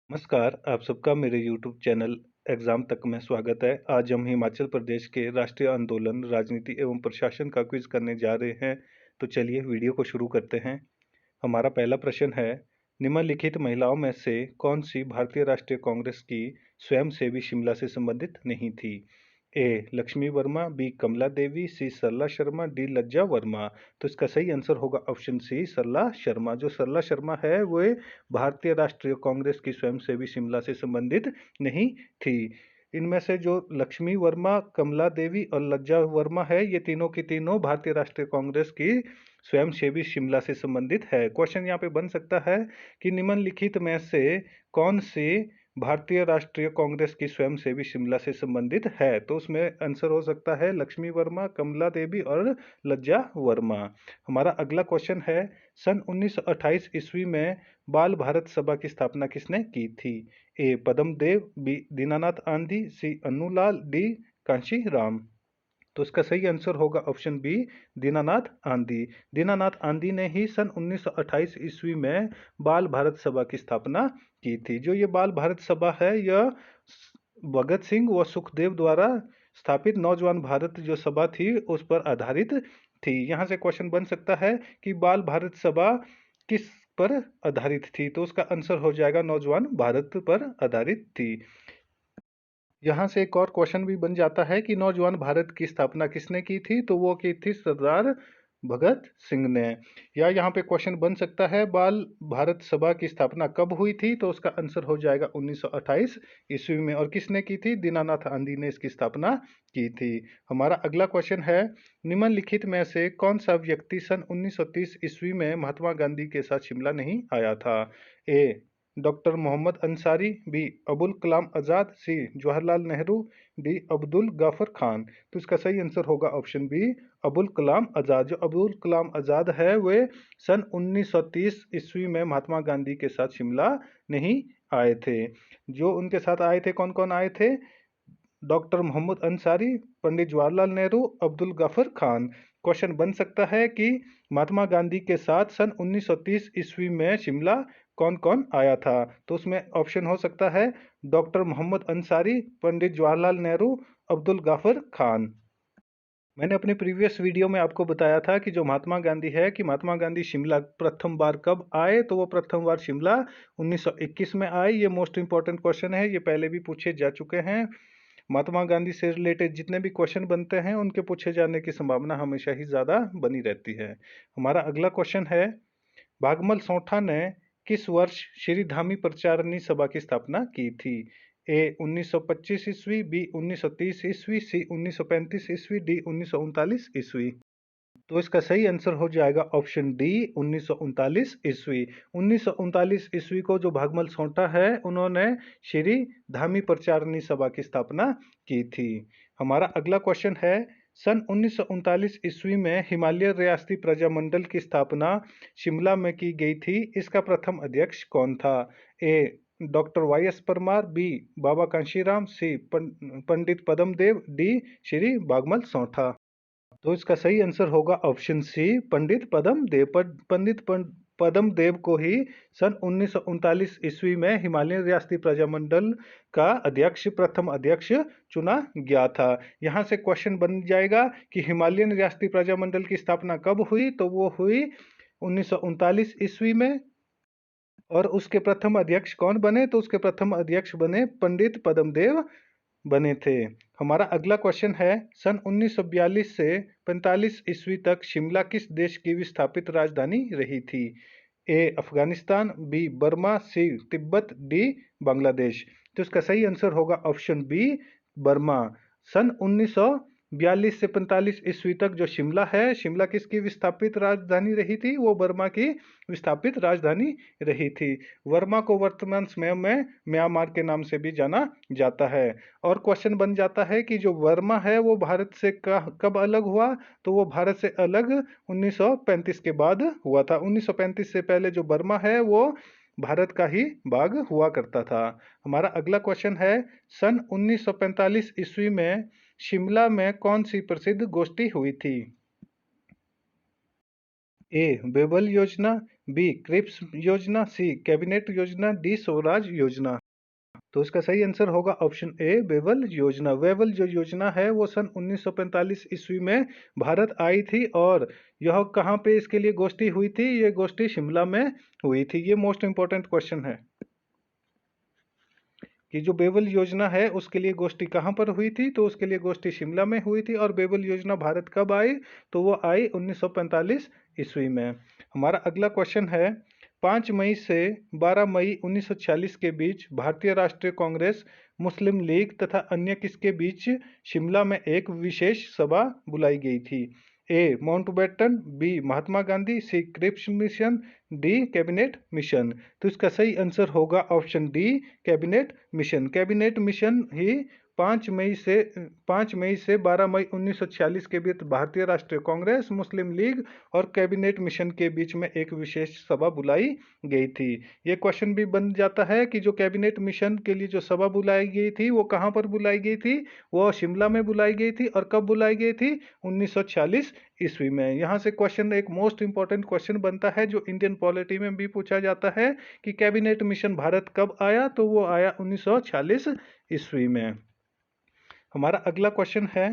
नमस्कार, आप सबका मेरे YouTube चैनल एग्जाम तक में स्वागत है। आज हम हिमाचल प्रदेश के राष्ट्रीय आंदोलन, राजनीति एवं प्रशासन का क्विज करने जा रहे हैं। तो चलिए वीडियो को शुरू करते हैं। हमारा पहला प्रश्न है, निम्नलिखित महिलाओं में से कौन सी भारतीय राष्ट्रीय कांग्रेस की स्वयंसेवी शिमला से संबंधित नहीं थी? ए लक्ष्मी वर्मा, बी कमला देवी, सी सरला शर्मा, डी लज्जा वर्मा। तो इसका सही आंसर होगा ऑप्शन सी सरला शर्मा। जो सरला शर्मा है वो भारतीय राष्ट्रीय कांग्रेस की स्वयंसेवी शिमला से संबंधित नहीं थी। इनमें से जो लक्ष्मी वर्मा, कमला देवी और लज्जा वर्मा है, ये तीनों की तीनों भारतीय राष्ट्रीय कांग्रेस की स्वयंसेवी शिमला से संबंधित है। क्वेश्चन यहाँ पे बन सकता है कि निम्नलिखित में से कौन सी भारतीय राष्ट्रीय कांग्रेस की स्वयंसेवी शिमला से संबंधित है? तो उसमें आंसर हो सकता है लक्ष्मी वर्मा, कमला देवी और लज्जा वर्मा। हमारा अगला क्वेश्चन है, सन 1928 ईस्वी में बाल भारत सभा की स्थापना किसने की थी? ए पद्म देव, बी दीनानाथ आंधी, सी अन्नूलाल, डी कांशी राम। तो इसका सही आंसर होगा ऑप्शन बी दीनानाथ आंधी। दीनानाथ आंधी ने ही सन 1928 ईस्वी में बाल भारत सभा की स्थापना की थी। जो ये बाल भारत सभा है, यह भगत सिंह व सुखदेव द्वारा स्थापित नौजवान भारत जो सभा थी उस पर आधारित थी। यहाँ से क्वेश्चन बन सकता है कि बाल भारत सभा किस पर आधारित थी? तो उसका आंसर हो जाएगा नौजवान भारत पर आधारित थी। यहाँ से एक और क्वेश्चन भी बन जाता है कि नौजवान भारत की स्थापना किसने की थी? तो वो की थी सरदार भगत सिंह ने। या यहाँ पे क्वेश्चन बन सकता है बाल भारत सभा की स्थापना कब हुई थी? तो उसका आंसर हो जाएगा 1928 ईस्वी में। और किसने की थी? दीनानाथ आंधी ने इसकी स्थापना की थी। हमारा अगला क्वेश्चन है, निम्नलिखित में से कौन सा व्यक्ति सन 1930 ईस्वी में महात्मा गांधी के साथ शिमला नहीं आया था? A doctor Mohammad Ansari, B Abul Kalam Azad, C Jawaharlal Nehru, D Abdul गाफर Khan. तो इसका सही आंसर होगा ऑप्शन बी अबुल कलाम आज़ाद। जो अबुल कलाम आज़ाद है वे सन 1930 ईस्वी में महात्मा गांधी के साथ शिमला नहीं आए थे। जो उनके साथ आए थे, कौन कौन आए थे? Doctor Mohammad Ansari, Pandit Jawaharlal Nehru, Abdul Gruffudd Khan. Question बन सकता है कि महात्मा गांधी के साथ सन 1930 ईस्वी में शिमला कौन कौन आया था? तो उसमें ऑप्शन हो सकता है डॉक्टर मोहम्मद अंसारी, पंडित जवाहरलाल नेहरू, अब्दुल गफर खान। मैंने अपने प्रीवियस वीडियो में आपको बताया था कि जो महात्मा गांधी है, कि महात्मा गांधी शिमला प्रथम बार कब आए? तो वो प्रथम बार शिमला 1921 में आए। ये मोस्ट इंपॉर्टेंट क्वेश्चन है, ये पहले भी पूछे जा चुके हैं। महात्मा गांधी से रिलेटेड जितने भी क्वेश्चन बनते हैं उनके पूछे जाने की संभावना हमेशा ही ज़्यादा बनी रहती है। हमारा अगला क्वेश्चन है, भागमल सोठा ने किस वर्ष श्री धामी प्रचारणी सभा की स्थापना की थी? ए 1925 ईस्वी, बी 1930 ईस्वी, सी 1935 ईस्वी, डी 1939 ईस्वी। तो इसका सही आंसर हो जाएगा ऑप्शन डी 1939 ईस्वी। 1939 ईस्वी को जो भागमल सोंटा है, उन्होंने श्री धामी प्रचारणी सभा की स्थापना की थी। हमारा अगला क्वेश्चन है, सन 1939 ईस्वी में हिमालय रियासती प्रजामंडल की स्थापना शिमला में की गई थी। इसका प्रथम अध्यक्ष कौन था? A doctor Y S Parmar, B Baba Kanshiram, C Pandit Padma Dev, D Shri Bhagmal Sontha. तो इसका सही आंसर होगा ऑप्शन सी पंडित पद्म देव। पद्म देव को ही सन 1939 ईस्वी में हिमालयन रियासती प्रजामंडल का अध्यक्ष, प्रथम अध्यक्ष चुना गया था। यहाँ से क्वेश्चन बन जाएगा कि हिमालयन रियासती प्रजामंडल की स्थापना कब हुई? तो वो हुई 1939 ईस्वी में। और उसके प्रथम अध्यक्ष कौन बने? तो उसके प्रथम अध्यक्ष बने पंडित पद्म देव बने थे। हमारा अगला क्वेश्चन है, सन 1942 से 45 ईस्वी तक शिमला किस देश की विस्थापित राजधानी रही थी? ए अफगानिस्तान, बी बर्मा, सी तिब्बत, डी बांग्लादेश। तो इसका सही आंसर होगा ऑप्शन बी बर्मा। सन 1942 से 45 ईस्वी तक जो शिमला है, शिमला किसकी विस्थापित राजधानी रही थी? वो बर्मा की विस्थापित राजधानी रही थी। वर्मा को वर्तमान समय में म्यांमार के नाम से भी जाना जाता है। और क्वेश्चन बन जाता है कि जो वर्मा है वो भारत से कब अलग हुआ? तो वो भारत से अलग 1935 के बाद हुआ था। 1935 से पहले जो बर्मा है वो भारत का ही भाग हुआ करता था। हमारा अगला क्वेश्चन है, सन 1945 ईस्वी में शिमला में कौन सी प्रसिद्ध गोष्ठी हुई थी? ए बेबल योजना, बी क्रिप्स योजना, सी कैबिनेट योजना, डी स्वराज योजना। तो इसका सही आंसर होगा ऑप्शन ए वेवल योजना। वेवल जो योजना है वो सन 1945 ईस्वी में भारत आई थी और यह कहाँ पे इसके लिए गोष्ठी हुई थी? ये गोष्ठी शिमला में हुई थी। ये मोस्ट इंपॉर्टेंट क्वेश्चन है कि जो बेबल योजना है उसके लिए गोष्ठी कहाँ पर हुई थी? तो उसके लिए गोष्ठी शिमला में हुई थी। और बेबल योजना भारत कब आई? तो वो आई 1945 ईस्वी में। हमारा अगला क्वेश्चन है 5 मई से 12 मई 1946 के बीच भारतीय राष्ट्रीय कांग्रेस, मुस्लिम लीग तथा अन्य किसके बीच शिमला में एक विशेष सभा बुलाई गई थी? A Mountbatten, B Mahatma Gandhi, C Cripps mission, D cabinet mission. तो इसका सही आंसर होगा option D cabinet mission. Cabinet mission ही 5 मई से 12 मई 1946 के बीच भारतीय राष्ट्रीय कांग्रेस, मुस्लिम लीग और कैबिनेट मिशन के बीच में एक विशेष सभा बुलाई गई थी। ये क्वेश्चन भी बन जाता है कि जो कैबिनेट मिशन के लिए जो सभा बुलाई गई थी वो कहाँ पर बुलाई गई थी? वो शिमला में बुलाई गई थी। और कब बुलाई गई थी? 1946 ईस्वी में। यहाँ से क्वेश्चन एक मोस्ट इंपॉर्टेंट क्वेश्चन बनता है जो इंडियन पॉलिटी में भी पूछा जाता है कि कैबिनेट मिशन भारत कब आया? तो वो आया 1946 ईस्वी में। हमारा अगला क्वेश्चन है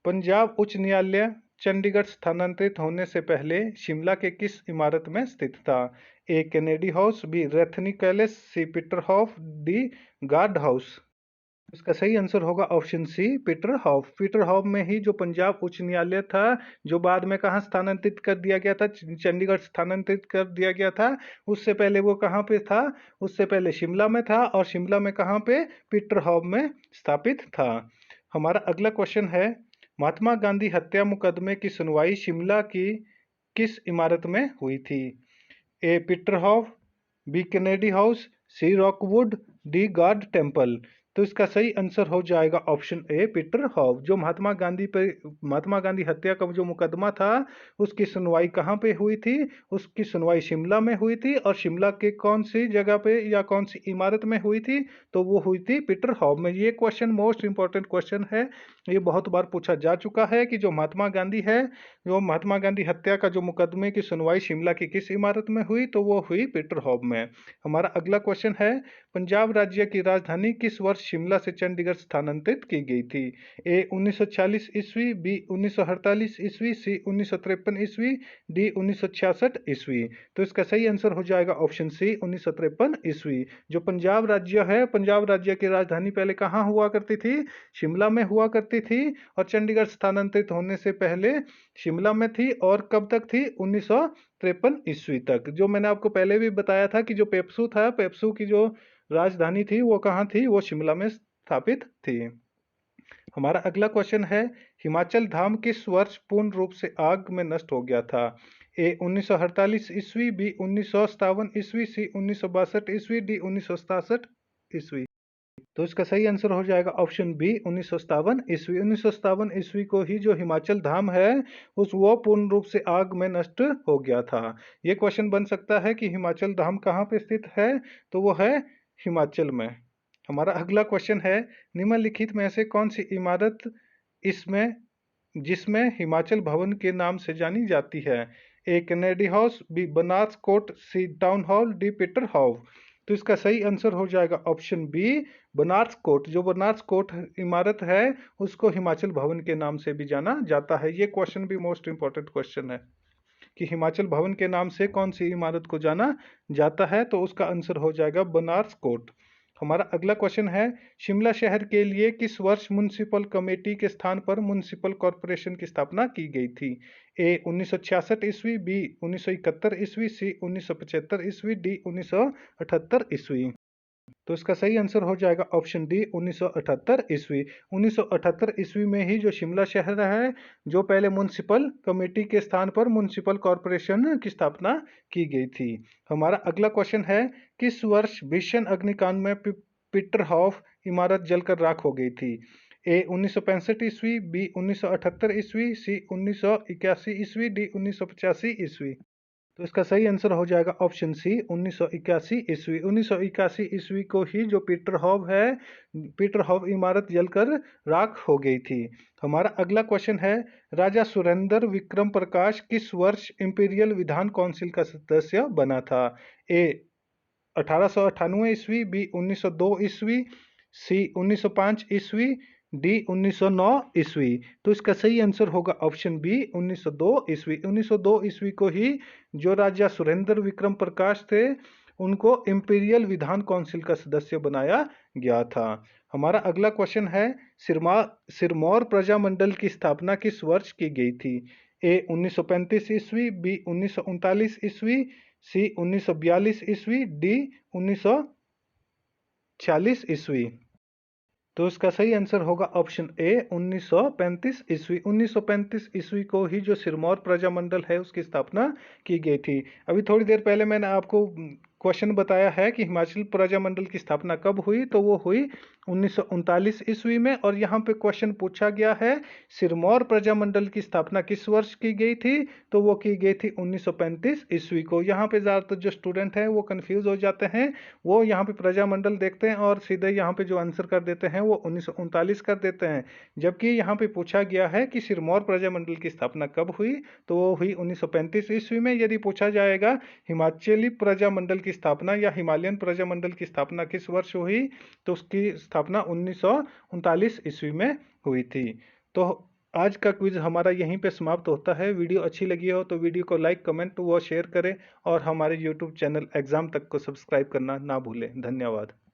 पंजाब उच्च न्यायालय चंडीगढ़ स्थानांतरित होने से पहले शिमला के किस इमारत में स्थित था? A Kennedy House, B Rothney Palace, C Peter House, D guard house. इसका सही आंसर होगा option C Peter House. Peter House में ही जो पंजाब उच्च न्यायालय था जो बाद में कहाँ स्थानांतरित कर दिया गया था? चंडीगढ़ स्थानांतरित कर दिया गया था। उससे पहले वो कहाँ पे था? उससे पहले शिमला में था। और शिमला में कहाँ पे? पीटर हाउस में स्थापित था। हमारा अगला क्वेश्चन है महात्मा गांधी हत्या मुकदमे की सुनवाई शिमला की किस इमारत में हुई थी? A Peter House, B Kennedy House, C Rockwood, D guard temple. तो इसका सही आंसर हो जाएगा ऑप्शन ए पीटर हाउस। जो महात्मा गांधी हत्या का जो मुकदमा था उसकी सुनवाई कहाँ पे हुई थी? उसकी सुनवाई शिमला में हुई थी। और शिमला के कौन सी जगह पे या कौन सी इमारत में हुई थी? तो वो हुई थी पीटर हाउस में। ये क्वेश्चन मोस्ट इंपॉर्टेंट क्वेश्चन है। ये बहुत बार पूछा जा चुका है कि जो महात्मा गांधी है, जो महात्मा गांधी हत्या का जो मुकदमे की सुनवाई शिमला की किस इमारत में हुई? तो वो हुई पीटर हाउस में। हमारा अगला क्वेश्चन है पंजाब राज्य की राजधानी किस वर्ष शिमला से चंडीगढ़ स्थानांतरित की गई थी? ए 1940 ईस्वी, बी 1948 ईस्वी, सी 1953 ईस्वी, डी 1966 ईस्वी। तो इसका सही आंसर हो जाएगा ऑप्शन सी 1953 ईस्वी। जो पंजाब राज्य है, पंजाब राज्य की राजधानी पहले कहाँ हुआ करती थी? शिमला में हुआ करती थी। और चंडीगढ़ स्थानांतरित होने से पहले शिमला में थी। और कब तक थी? 1953 ईस्वी तक। जो मैंने आपको पहले भी बताया था कि जो पेप्सू था, पेप्सू की जो राजधानी थी वो कहाँ थी? वो शिमला में स्थापित थी। हमारा अगला क्वेश्चन है हिमाचल धाम किस वर्ष पूर्ण रूप से आग में नष्ट हो गया था? ए 1948 ईस्वी, बी 1957 ईस्वी, सी 1962 ईस्वी, डी 1967 ईस्वी। तो इसका सही आंसर हो जाएगा ऑप्शन बी 1957 ईस्वी। 1957 ईस्वी को ही जो हिमाचल धाम है वो पूर्ण रूप से आग में नष्ट हो गया था। ये क्वेश्चन बन सकता है कि हिमाचल धाम कहाँ पे स्थित है? तो वो है हिमाचल में। हमारा अगला क्वेश्चन है निम्नलिखित में से कौन सी इमारत इसमें जिसमें हिमाचल भवन के नाम से जानी जाती है? A Kennedy House, B Barnes Court, C town hall, D Peter House. तो इसका सही आंसर हो जाएगा ऑप्शन बी बनारस कोट। जो बनारस कोट इमारत है उसको हिमाचल भवन के नाम से भी जाना जाता है। ये क्वेश्चन भी मोस्ट इंपॉर्टेंट क्वेश्चन है कि हिमाचल भवन के नाम से कौन सी इमारत को जाना जाता है? तो उसका आंसर हो जाएगा बनारस कोट। हमारा अगला क्वेश्चन है शिमला शहर के लिए किस वर्ष म्युनिसिपल कमेटी के स्थान पर म्युनिसिपल कॉरपोरेशन की स्थापना की गई थी? ए 1966 ईस्वी, बी 1971 ईस्वी, सी 1975 ईस्वी, डी 1978 ईस्वी। तो इसका सही आंसर हो जाएगा ऑप्शन डी 1978 ईस्वी। 1978 ईस्वी में ही जो शिमला शहर है जो पहले म्युनिसिपल कमेटी के स्थान पर म्युनिसिपल कॉरपोरेशन की स्थापना की गई थी। हमारा अगला क्वेश्चन है किस वर्ष भीषण अग्निकांड में पीटर हाउस इमारत जलकर राख हो गई थी? ए 1965 ईस्वी, बी 1978 ईस्वी, सी 1981 ईस्वी, डी 1985 ईस्वी। तो इसका सही आंसर हो जाएगा ऑप्शन सी 1981 ईस्वी। 1981 ईस्वी को ही जो पीटर हॉव इमारत जलकर राख हो गई थी। हमारा अगला क्वेश्चन है, राजा सुरेंद्र विक्रम प्रकाश किस वर्ष इंपीरियल विधान काउंसिल का सदस्य बना था? ए 1898 ईस्वी, बी 1902 ईस्वी, सी 1905 ईस्वी, डी 1909 ईस्वी। तो इसका सही आंसर होगा ऑप्शन बी 1902 ईस्वी। 1902 ईस्वी को ही जो राजा सुरेंद्र विक्रम प्रकाश थे उनको इंपीरियल विधान काउंसिल का सदस्य बनाया गया था। हमारा अगला क्वेश्चन है, सिरमौर प्रजामंडल की स्थापना किस वर्ष की गई थी? ए 1935 ईस्वी, बी 1939 ईस्वी, सी 1942 ईस्वी, डी 1946 ईस्वी। तो इसका सही आंसर होगा ऑप्शन ए 1935 ईस्वी। 1935 ईस्वी को ही जो सिरमौर प्रजामंडल है उसकी स्थापना की गई थी। अभी थोड़ी देर पहले मैंने आपको क्वेश्चन बताया है कि हिमाचल प्रजामंडल की स्थापना कब हुई, तो वो हुई 1939 ईस्वी में। और यहाँ पे क्वेश्चन पूछा गया है सिरमौर प्रजामंडल की स्थापना किस वर्ष की गई थी, तो वो की गई थी 1935 ईस्वी को। यहाँ पे ज़्यादातर जो स्टूडेंट हैं वो कंफ्यूज हो जाते हैं, वो यहाँ पे प्रजामंडल देखते हैं और सीधे यहाँ पे जो आंसर कर देते हैं वो 1939 कर देते हैं। जबकि यहाँ पे पूछा गया है कि सिरमौर प्रजामंडल की स्थापना कब हुई, तो वो हुई 1935 ईस्वी में। यदि पूछा जाएगा हिमाचली प्रजामंडल की स्थापना या हिमालयन प्रजामंडल की स्थापना किस वर्ष हुई, तो उसकी स्थापना 1939 ईस्वी में हुई थी। तो आज का क्विज हमारा यहीं पे समाप्त होता है। वीडियो अच्छी लगी हो तो वीडियो को लाइक, कमेंट व शेयर करें और हमारे यूट्यूब चैनल एग्जाम तक को सब्सक्राइब करना ना भूलें। धन्यवाद।